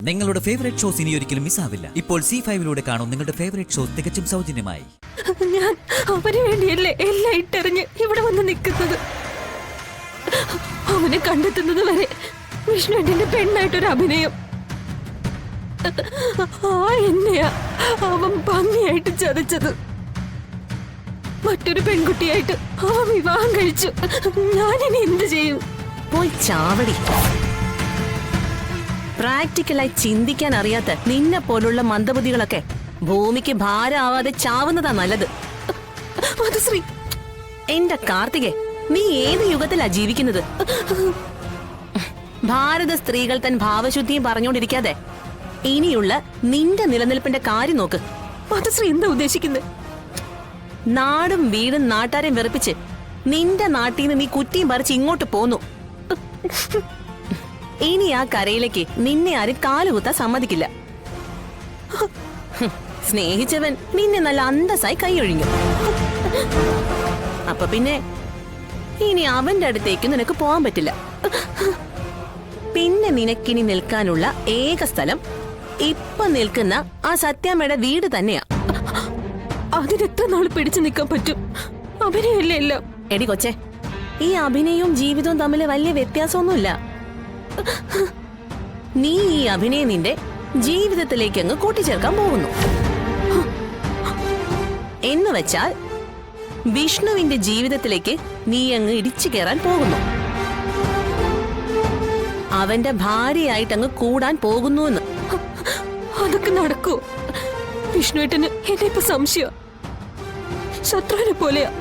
നിങ്ങളുടെ favourite shows ഇനി ഒരിക്കലും മിസ്സാവില്ല. ഇപ്പോൾ C5 കാണും നിങ്ങളുടെ ഫേവറേറ്റ് ഷോസ് തികച്ചും സൗജന്യമായി. ഞാൻ അവന് വേണ്ടിയല്ലേ എല്ലാം ഇട്ടെറിഞ്ഞ് ഇവിടെ വന്ന് നിൽക്കുന്നത്. അവനെ കണ്ടെത്തുന്നത് വരെ വിഷ്ണുവിന്റെ പെണ്ണായിട്ടൊരു അഭിനയം. എന്നെയാ അവൻ ഭംഗിയായിട്ട് ചതച്ചത്. മറ്റൊരു പെൺകുട്ടിയായിട്ട് അവൻ വിവാഹം കഴിച്ചു. ഞാനിനി എന്ത് ചെയ്യും? പോയി ചാവടി. പ്രാക്ടിക്കലായി ചിന്തിക്കാൻ അറിയാത്ത നിന്നെ പോലുള്ള മന്ദബുദ്ധികളൊക്കെ ഭൂമിക്ക് ഭാരമാവാതെ ചാവുന്നതാ നല്ലത്. മധുശ്രീ, എന്റെ കാർത്തികേ, നീ ഏത് യുഗത്തിലാ ജീവിക്കുന്നത്? ഭാരത സ്ത്രീകൾ തൻ ഭാവശുദ്ധിയും പറഞ്ഞുകൊണ്ടിരിക്കാതെ ഇനിയുള്ള നിന്റെ നിലനിൽപ്പിന്റെ കാര്യം നോക്ക്. മധുശ്രീ എന്താ ഉദ്ദേശിക്കുന്നത്? നാടും വീടും നാട്ടാരെയും വെറുപ്പിച്ച് നിന്റെ നാട്ടിൽ നിന്ന് നീ കുറ്റിയും പറിച്ച് ഇങ്ങോട്ട് പോന്നു. ഇനി ആ കരയിലേക്ക് നിന്നെ ആരും കാലുകുത്താൻ സമ്മതിക്കില്ല. സ്നേഹിച്ചവൻ നിന്നെ നല്ല അന്തസ്സായി കൈയൊഴിഞ്ഞു. അപ്പൊ പിന്നെ ഇനി അവന്റെ അടുത്തേക്ക് നിനക്ക് പോകാൻ പറ്റില്ല. പിന്നെ നിനക്കിനി നിൽക്കാനുള്ള ഏക സ്ഥലം ഇപ്പൊ നിൽക്കുന്ന ആ സത്യാമ്മയുടെ വീട് തന്നെയാ. അതിനെത്ര നാള് പിടിച്ചു നിൽക്കാൻ പറ്റും? അഭിനയല്ലേ എല്ലാം. എടി കൊച്ചെ, ഈ അഭിനയവും ജീവിതവും തമ്മിൽ വലിയ വ്യത്യാസമൊന്നുമില്ല. നീ ഈ അഭിനയം നിന്റെ ജീവിതത്തിലേക്ക് അങ്ങ് കൂട്ടിച്ചേർക്കാൻ പോകുന്നു. എന്ന് വെച്ചാൽ വിഷ്ണുവിന്റെ ജീവിതത്തിലേക്ക് നീ അങ്ങ് ഇടിച്ചു കയറാൻ പോകുന്നു. അവന്റെ ഭാര്യയായിട്ട് അങ്ങ് കൂടാൻ പോകുന്നു എന്ന്. അതൊക്കെ നടക്കൂ? വിഷ്ണുവേട്ടന് എന്നെ ഇപ്പൊ സംശയം. ശത്രുവിനെ പോലെയാ.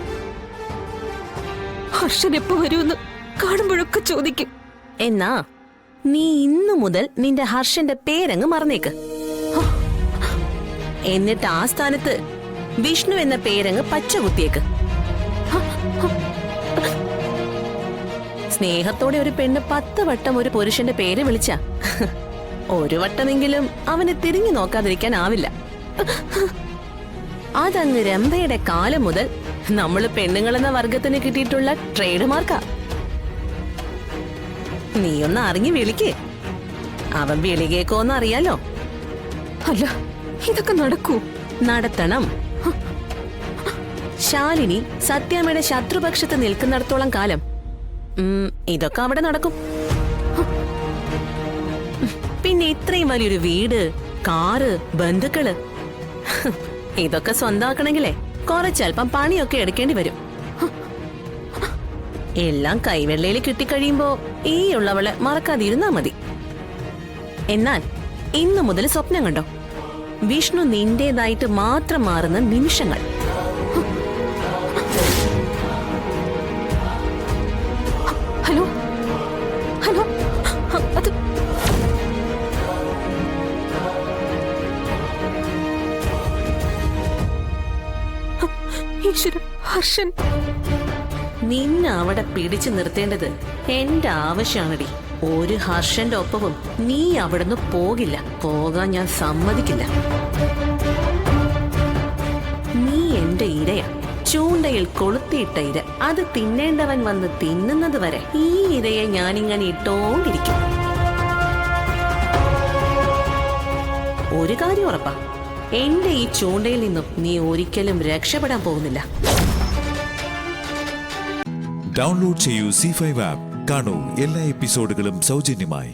ഹർഷൻ എപ്പോ വരുമെന്ന് കാണുമ്പോഴൊക്കെ ചോദിക്കും. എന്നാ നീ ഇന്നു മുതൽ നിന്റെ ഹർഷന്റെ പേരങ്ങ് മറന്നേക്ക്. എന്നിട്ട് ആ സ്ഥാനത്ത് വിഷ്ണു എന്ന പേരങ്ങ് പച്ചകുത്തിയേക്ക്. സ്നേഹത്തോടെ ഒരു പെണ്ണ് 10 വട്ടം ഒരു പുരുഷന്റെ പേര് വിളിച്ച ഒരു വട്ടമെങ്കിലും അവനെ തിരിഞ്ഞു നോക്കാതിരിക്കാനാവില്ല. അതങ്ങ് രംഭയുടെ കാലം മുതൽ നമ്മള് പെണ്ണുങ്ങളെന്ന വർഗത്തിന് കിട്ടിയിട്ടുള്ള ട്രേഡ് മാർക്കാ. നീയൊന്ന് അറിഞ്ഞു വിളിക്കേ. അവൻ വിളികേക്കോന്ന് അറിയാലോ. അല്ല, ഇതൊക്കെ നടക്കൂ? നടത്തണം. ശാലിനി സത്യാമ്മയുടെ ശത്രുപക്ഷത്ത് നിൽക്കുന്നിടത്തോളം കാലം ഇതൊക്കെ അവിടെ നടക്കും. പിന്നെ ഇത്രയും വലിയൊരു വീട്, കാറ്, ബന്ധുക്കള്, ഇതൊക്കെ സ്വന്തമാക്കണമെങ്കിലേ കുറച്ചൽപ്പം പണിയൊക്കെ എടുക്കേണ്ടി വരും. എല്ലാം കൈവെള്ളയിൽ കിട്ടിക്കഴിയുമ്പോ ഈ ഉള്ളവളെ മറക്കാതിരുന്നാ മതി. എന്നാൽ ഇന്നു മുതൽ സ്വപ്നം കണ്ടോ, വിഷ്ണു നിന്റേതായിട്ട് മാത്രം മാറുന്ന നിമിഷങ്ങൾ. ഹലോ ഹലോ, അത് ഈശ്വരൻ, ഹർഷൻ. നിന്നെ അവിടെ പിടിച്ചു നിർത്തേണ്ടത് എന്റെ ആവശ്യമാണടി. ഒരു ഹർഷന്റെ ഒപ്പവും നീ അവിടുന്ന് പോകില്ല. പോകാൻ ഞാൻ സമ്മതിക്കില്ല. നീ എന്റെ ഇരയാ, ചൂണ്ടയിൽ കൊളുത്തിയിട്ട ഇര. അത് തിന്നേണ്ടവൻ വന്ന് തിന്നുന്നത് വരെ ഈ ഇരയെ ഞാനിങ്ങനെ ഇട്ടോണ്ടിരിക്കും. ഒരു കാര്യം ഉറപ്പാ, എന്റെ ഈ ചൂണ്ടയിൽ നിന്നും നീ ഒരിക്കലും രക്ഷപ്പെടാൻ പോകുന്നില്ല. ഡൗൺലോഡ് ചെയ്യൂ C5 ആപ്പ്. കാണൂ എല്ലാ എപ്പിസോഡുകളും സൗജന്യമായി.